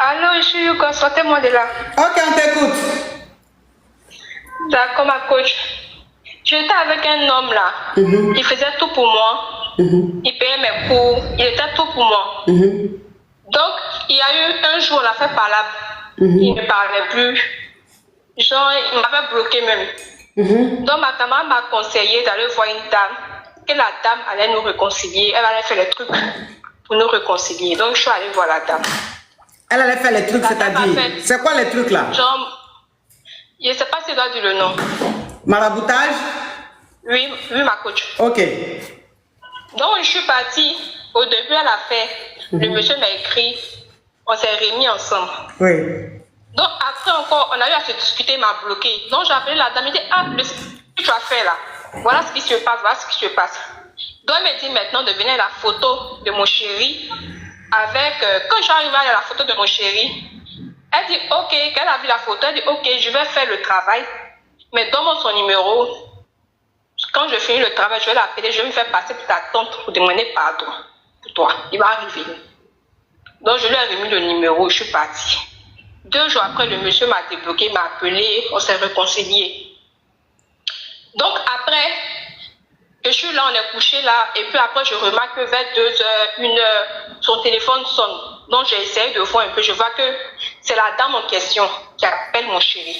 Allô, je suis Hugo, sortez-moi de là. Ok, on t'écoute. D'accord, ma coach. J'étais avec un homme là. Il faisait tout pour moi. Il payait mes cours. Il était tout pour moi. Donc, il y a eu un jour, on a fait parlable. Il ne parlait plus. Genre, il m'avait bloqué même. Donc, ma camarade m'a conseillé d'aller voir une dame. Que la dame allait nous réconcilier. Elle allait faire les trucs pour nous réconcilier. Donc, je suis allée voir la dame. Elle allait faire les trucs, c'est-à-dire, c'est quoi les trucs là? Genre, je ne sais pas si je dois dire le nom. Maraboutage? Oui, ma coach. Ok. Donc, je suis partie. Au début, elle a fait. Le monsieur m'a écrit. On s'est remis ensemble. Oui. Donc, après encore, on a eu à se discuter, il m'a bloqué. Donc, j'ai appelé la dame. Il dit, ah, ce que tu as fait là. Voilà ce qui se passe, voilà ce qui se passe. Donc, elle m'a dit maintenant de venir la photo de mon chéri. Avec, quand j'arrive à la photo de mon chéri, elle dit, ok, qu'elle a vu la photo, elle dit, ok, je vais faire le travail. Mais donne-moi son numéro. Quand je finis le travail, je vais l'appeler, je vais me faire passer pour ta tante pour demander pardon pour toi. Il va arriver. Donc, je lui ai remis le numéro, je suis partie. 2 jours après, le monsieur m'a débloqué, m'a appelé, on s'est réconciliés. Donc, après, je suis là, on est couché là, et puis après, je remarque que vers 2 heures, 1 heure, son téléphone sonne. Donc, j'ai essayé de voir un peu, je vois que c'est la dame en question qui appelle mon chéri.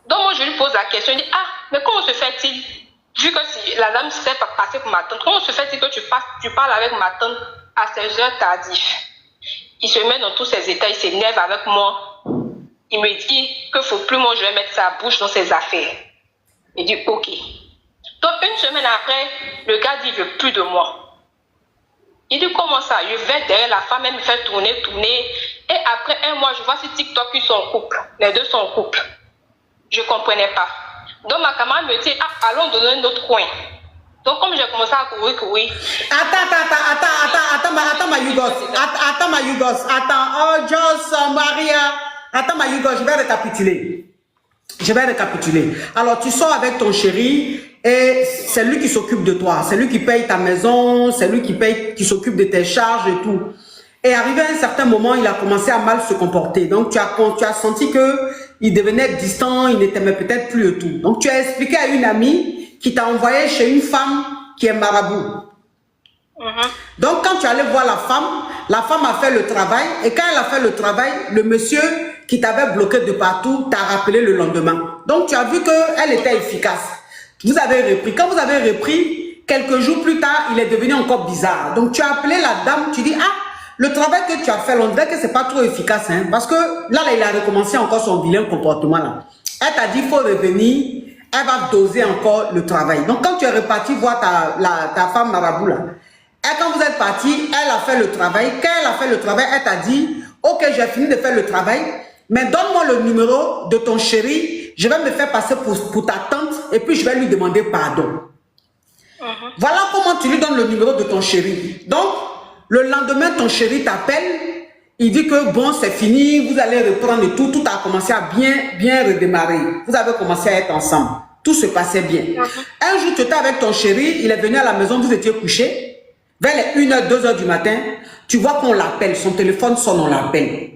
Donc, moi, je lui pose la question, je dis, ah, mais comment se fait-il, vu que si la dame s'est passée pour ma tante, comment se fait-il que tu parles avec ma tante à 16 heures tardives? Il se met dans tous ses états, il s'énerve avec moi. Il me dit qu'il faut plus moi je vais mettre sa bouche dans ses affaires. Il dit ok. Donc 1 semaine après, le gars dit il veut plus de moi. Il dit comment ça? Je vais derrière la femme, elle me fait tourner. Et après 1 mois, je vois sur TikTok qu'ils sont en couple. Les deux sont en couple. Je ne comprenais pas. Donc ma camarade me dit ah, allons dans un autre coin. Donc comme j'ai commencé à courir. Attends, ma Yugos. Attends, oh, Joss, Maria. Attends, ma Yugos, je vais récapituler. Alors, tu sors avec ton chéri et c'est lui qui s'occupe de toi. C'est lui qui paye ta maison, c'est lui qui s'occupe de tes charges et tout. Et arrivé à un certain moment, il a commencé à mal se comporter. Donc, tu as senti qu'il devenait distant, il ne t'aimait peut-être plus et tout. Donc, tu as expliqué à une amie qui t'a envoyé chez une femme qui est marabout. Donc, quand tu allais voir la femme a fait le travail. Et quand elle a fait le travail, le monsieur qui t'avait bloqué de partout t'a rappelé le lendemain. Donc, tu as vu qu'elle était efficace. Vous avez repris. Quand vous avez repris, quelques jours plus tard, il est devenu encore bizarre. Donc, tu as appelé la dame, tu dis, ah, le travail que tu as fait, on dirait que c'est pas trop efficace. Hein, parce que là, il a recommencé encore son vilain comportement. Là. Elle t'a dit, il faut revenir. Elle va doser encore le travail. Donc, quand tu es reparti voir ta femme marabout, là, et quand vous êtes parti, elle a fait le travail. Quand elle a fait le travail, elle t'a dit, ok, j'ai fini de faire le travail, mais donne-moi le numéro de ton chéri, je vais me faire passer pour ta tante, et puis je vais lui demander pardon. Voilà comment tu lui donnes le numéro de ton chéri. Donc, le lendemain, ton chéri t'appelle, il dit que bon, c'est fini, vous allez reprendre et tout a commencé à bien redémarrer. Vous avez commencé à être ensemble. Tout se passait bien. Un jour, tu étais avec ton chéri, il est venu à la maison, vous étiez couchés. Vers les 1h, 2h du matin, tu vois qu'on l'appelle, son téléphone sonne, on l'appelle.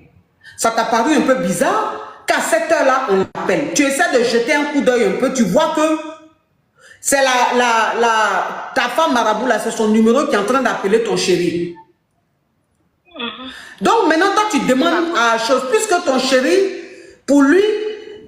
Ça t'a paru un peu bizarre qu'à cette heure-là, on l'appelle. Tu essaies de jeter un coup d'œil un peu, tu vois que c'est ta femme marabout, là, c'est son numéro qui est en train d'appeler ton chéri. Donc maintenant, toi, tu demandes à chose, puisque ton chéri, pour lui,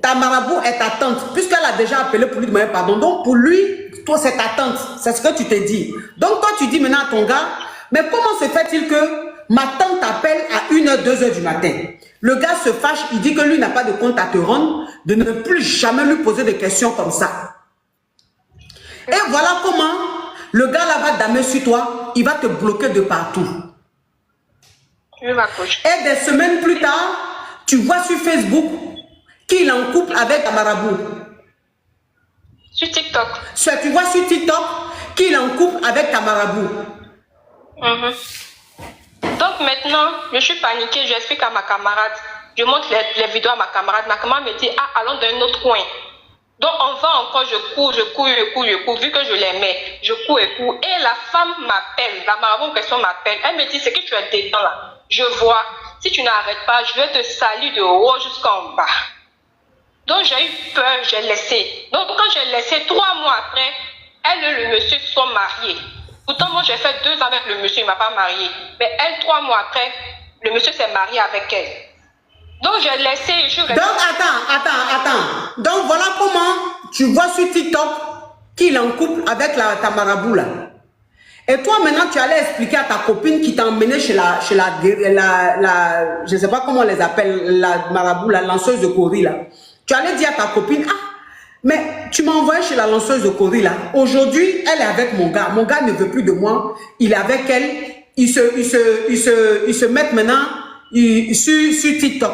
ta marabout est ta tante, puisqu'elle a déjà appelé pour lui demander pardon. Donc pour lui, toi, c'est ta tante, c'est ce que tu t'es dit. Donc toi, tu dis maintenant à ton gars, mais comment se fait-il que ma tante t'appelle à 1h, 2h du matin? Le gars se fâche, il dit que lui n'a pas de compte à te rendre, de ne plus jamais lui poser des questions comme ça. Et voilà comment le gars là va damer sur toi, il va te bloquer de partout. Et des semaines plus tard, tu vois sur Facebook qu'il est en couple avec un marabout. Sur TikTok. Tu vois sur TikTok qu'il est en couple avec ta marabout. Donc maintenant, je suis paniquée, j'explique à ma camarade. Je montre les vidéos à ma camarade. Ma camarade me dit, ah, allons dans un autre coin. Donc on va encore, je cours, vu que je l'aimais. Je cours. Et la femme m'appelle, la marabout en question m'appelle. Elle me dit, c'est que tu es dedans là. Je vois. si tu n'arrêtes pas, je vais te salir de haut jusqu'en bas. Donc j'ai eu peur, j'ai laissé. Donc quand j'ai laissé, 3 mois après, elle et le monsieur se sont mariés. Pourtant, moi j'ai fait 2 ans avec le monsieur, il ne m'a pas marié. Mais elle, 3 mois après, le monsieur s'est marié avec elle. Donc j'ai laissé, je reste... Donc attends. Donc voilà comment tu vois sur TikTok qu'il est en couple avec ta marabout là. Et toi maintenant tu allais expliquer à ta copine qui t'a emmené chez la je ne sais pas comment on les appelle, la marabout, la lanceuse de Kori là. Tu allais dire à ta copine, ah, mais tu m'as envoyé chez la lanceuse de Kori là. Aujourd'hui, elle est avec mon gars. Mon gars ne veut plus de moi. Il est avec elle. Ils se mettent maintenant sur TikTok.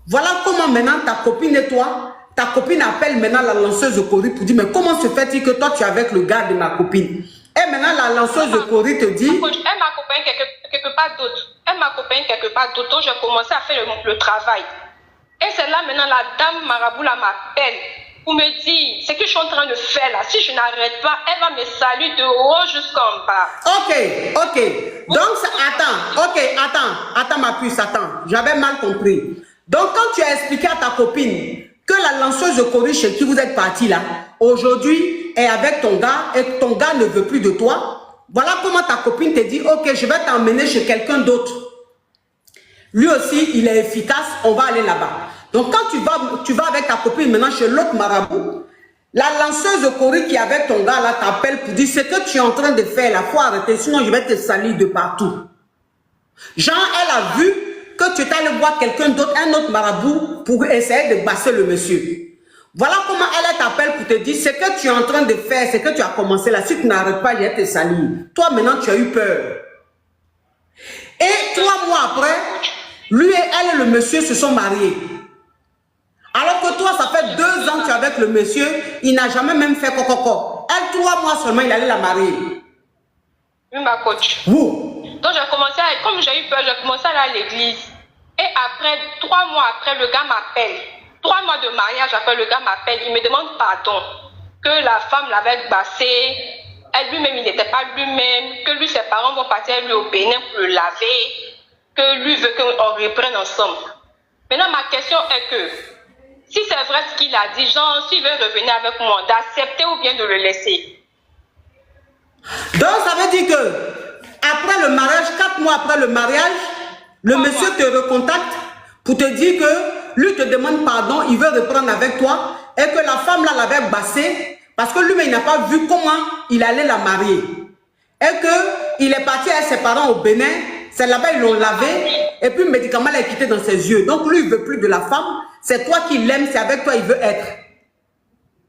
Voilà comment maintenant ta copine et toi, ta copine appelle maintenant la lanceuse de Kori pour dire, mais comment se fait-il que toi tu es avec le gars de ma copine? Et maintenant la lanceuse de Kori te dit... Elle m'accompagne quelque part d'autre. Elle m'accompagne quelque part d'autre. Donc j'ai commencé à faire le travail. Et c'est là maintenant la dame marabout là m'appelle pour me dire ce que je suis en train de faire là. Si je n'arrête pas, elle va me saluer de haut jusqu'en bas. Ok. Donc, attends ma puce, attends. J'avais mal compris. Donc, quand tu as expliqué à ta copine que la lanceuse de Kori chez qui vous êtes parti là, aujourd'hui est avec ton gars et ton gars ne veut plus de toi, voilà comment ta copine te dit, ok, je vais t'emmener chez quelqu'un d'autre. Lui aussi, il est efficace, on va aller là-bas. Donc, quand tu vas avec ta copine maintenant chez l'autre marabout, la lanceuse de Kori qui est avec ton gars là t'appelle pour dire ce que tu es en train de faire, la faut arrêter, sinon je vais te salir de partout. Genre, elle a vu que tu es allé voir quelqu'un d'autre, un autre marabout, pour essayer de basser le monsieur. Voilà comment elle t'appelle pour te dire ce que tu es en train de faire, ce que tu as commencé là, si tu n'arrêtes pas, je vais te salir. Toi, maintenant, tu as eu peur. Et 3 mois après, lui et elle et le monsieur se sont mariés. Alors que toi, ça fait 2 ans que tu es avec le monsieur, il n'a jamais même fait coco. Elle, 3 mois seulement, il allait la marier. Oui, ma coach. Donc, j'ai commencé à, comme j'ai eu peur, j'ai commencé à aller à l'église. Et après, 3 mois après, le gars m'appelle. 3 mois de mariage après, le gars m'appelle. Il me demande pardon. Que la femme l'avait bassé. Elle lui-même, il n'était pas lui-même. Que lui, ses parents vont partir lui au Bénin pour le laver. Que lui veut qu'on reprenne ensemble. Maintenant, ma question est que, si c'est vrai ce qu'il a dit, genre, s'il veut revenir avec moi, d'accepter ou bien de le laisser. Donc, ça veut dire que, après le mariage, 4 mois après le mariage, le monsieur te recontacte pour te dire que lui te demande pardon, il veut reprendre avec toi et que la femme là l'avait bassé parce que lui-même il n'a pas vu comment il allait la marier. Et qu'il est parti avec ses parents au Bénin, c'est là-bas ils l'ont lavé et puis le médicament l'a quitté dans ses yeux. Donc lui il ne veut plus de la femme, c'est toi qui l'aimes, c'est avec toi il veut être.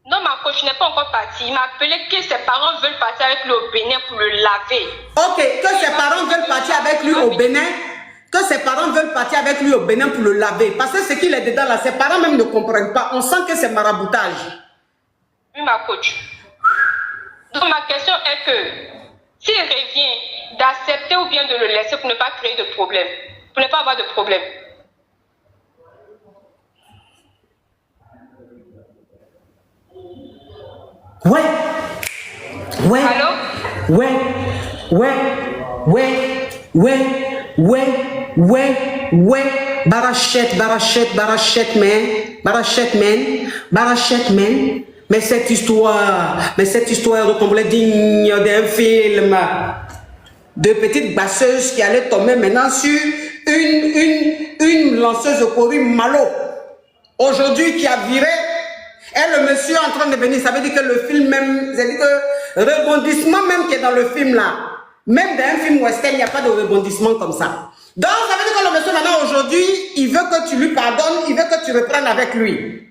Non, ma coach n'est pas encore partie. Il m'a appelé que ses parents veulent partir avec lui au Bénin pour le laver. Ok, que ses parents veulent partir avec lui au Bénin, que ses parents veulent partir avec lui au Bénin pour le laver. Parce que ce qu'il est dedans là, ses parents même ne comprennent pas. On sent que c'est maraboutage. Oui, ma coach. Donc ma question est que, s'il revient, d'accepter ou bien de le laisser pour ne pas créer de problème, pour ne pas avoir de problème. Ouais. Barachette, man. Mais cette histoire ressemblait digne d'un film. De petites basseuses qui allaient tomber maintenant sur une lanceuse de Kori malo. Aujourd'hui qui a viré. Et le monsieur en train de venir, ça veut dire que le film même, ça veut dire que rebondissement même qui est dans le film là, même dans un film western, il n'y a pas de rebondissement comme ça. Donc ça veut dire que le monsieur maintenant aujourd'hui, il veut que tu lui pardonnes, il veut que tu reprennes avec lui.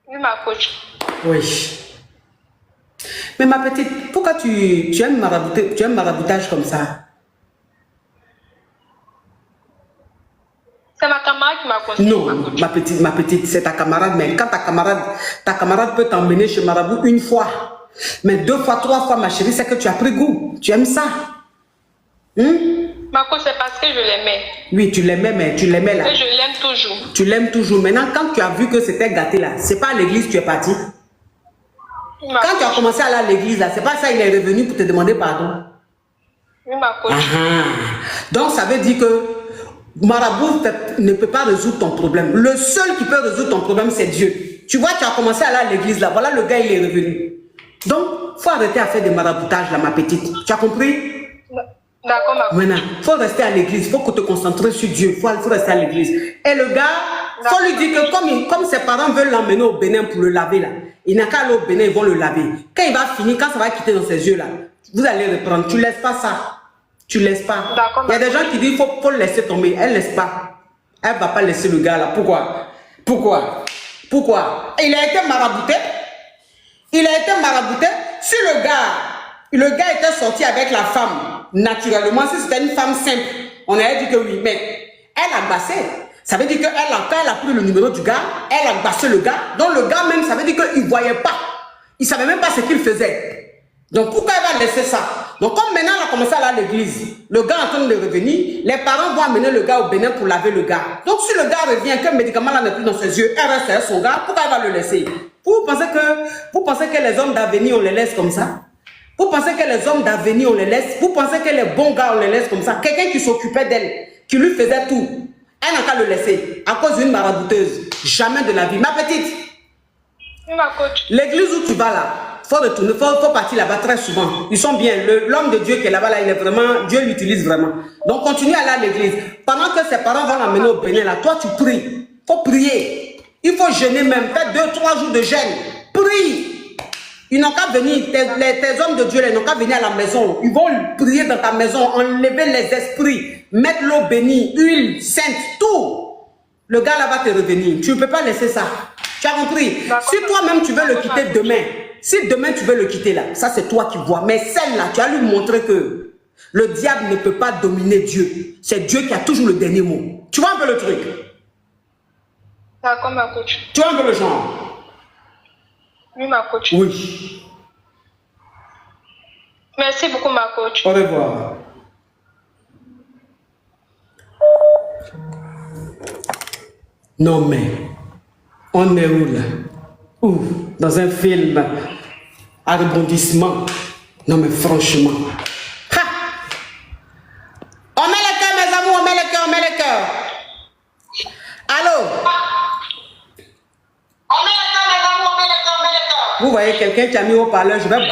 Oui, ma coach. Oui. Mais ma petite, pourquoi tu aimes maraboutage comme ça? C'est ma camarade qui m'a conseillé. Non, ma petite, c'est ta camarade. Mais quand ta camarade peut t'emmener chez Marabout une fois, mais 2 fois, 3 fois, ma chérie, c'est que tu as pris goût. Tu aimes ça. Ma coach, c'est parce que je l'aimais. Oui, tu l'aimais, mais tu l'aimais là. Et je l'aime toujours. Tu l'aimes toujours. Maintenant, quand tu as vu que c'était gâté là, c'est pas à l'église que tu es parti. Quand tu as commencé à aller à l'église là, c'est pas ça, il est revenu pour te demander pardon. Oui, ma coach. Donc, ça veut dire que Marabout ne peut pas résoudre ton problème. Le seul qui peut résoudre ton problème, c'est Dieu. Tu vois, tu as commencé à aller à l'église là. Voilà, le gars, il est revenu. Donc, il faut arrêter à faire des maraboutages là, ma petite. Tu as compris? D'accord, ma coach. Maintenant, il faut rester à l'église. Il faut te concentrer sur Dieu. Il faut rester à l'église. Et le gars, il faut lui dire que comme ses parents veulent l'emmener au Bénin pour le laver là, il n'a qu'à aller au Bénin, ils vont le laver. Quand il va finir, quand ça va quitter dans ses yeux là, vous allez reprendre. Tu ne laisses pas ça. Tu ne laisses pas. Il y a des gens qui disent qu'il faut le laisser tomber. Elle ne laisse pas. Elle ne va pas laisser le gars là. Pourquoi? Il a été marabouté. Si le gars était sorti avec la femme, naturellement, si c'était une femme simple, on aurait dit que oui, mais elle a bassé. Ça veut dire qu'elle a pris le numéro du gars, elle a bassé le gars. Donc le gars même, ça veut dire qu'il ne voyait pas. Il ne savait même pas ce qu'il faisait. Donc pourquoi elle va laisser ça? Donc comme maintenant elle a commencé à aller à l'église, le gars est en train de revenir, les parents vont amener le gars au Bénin pour laver le gars. Donc si le gars revient, que le médicament là n'est plus dans ses yeux, elle reste avec son gars, pourquoi elle va le laisser? Vous pensez que les hommes d'avenir on les laisse comme ça? Vous pensez que les hommes d'avenir on les laisse? Vous pensez que les bons gars on les laisse comme ça? Quelqu'un qui s'occupait d'elle, qui lui faisait tout, elle n'a qu'à le laisser à cause d'une marabouteuse. Jamais de la vie. Ma petite, Ma coach. l'église où tu vas là, faut retourner, faut partir là-bas très souvent. Ils sont bien. L'homme de Dieu qui est là-bas, là, il est vraiment, Dieu l'utilise vraiment. Donc continue à aller à l'église. Pendant que ses parents vont l'amener au Bénin, là, toi tu pries. Faut prier. Il faut jeûner même. Faire 2-3 jours de jeûne. Prie. Ils n'ont qu'à venir, tes hommes de Dieu, ils n'ont qu'à venir à la maison. Ils vont prier dans ta maison, enlever les esprits, mettre l'eau bénie, huile, sainte, tout. Le gars là va te revenir. Tu ne peux pas laisser ça. Tu as compris? Si toi-même tu veux le quitter demain, si demain tu veux le quitter là, ça c'est toi qui vois. Mais celle-là, tu as lui montrer que le diable ne peut pas dominer Dieu. C'est Dieu qui a toujours le dernier mot. Tu vois un peu le truc? D'accord, ma coach. Tu vois un peu le genre? Oui, ma coach. Oui. Merci beaucoup, ma coach. Au revoir. Non mais, on est où là? Où? Dans un film à rebondissement. Non mais franchement. Ha! On met le cœur mes amours, on met le cœur. Allô? On met le cœur, mes amours, on met le cœur. Vous voyez quelqu'un qui a mis au parleur, je vais bloquer.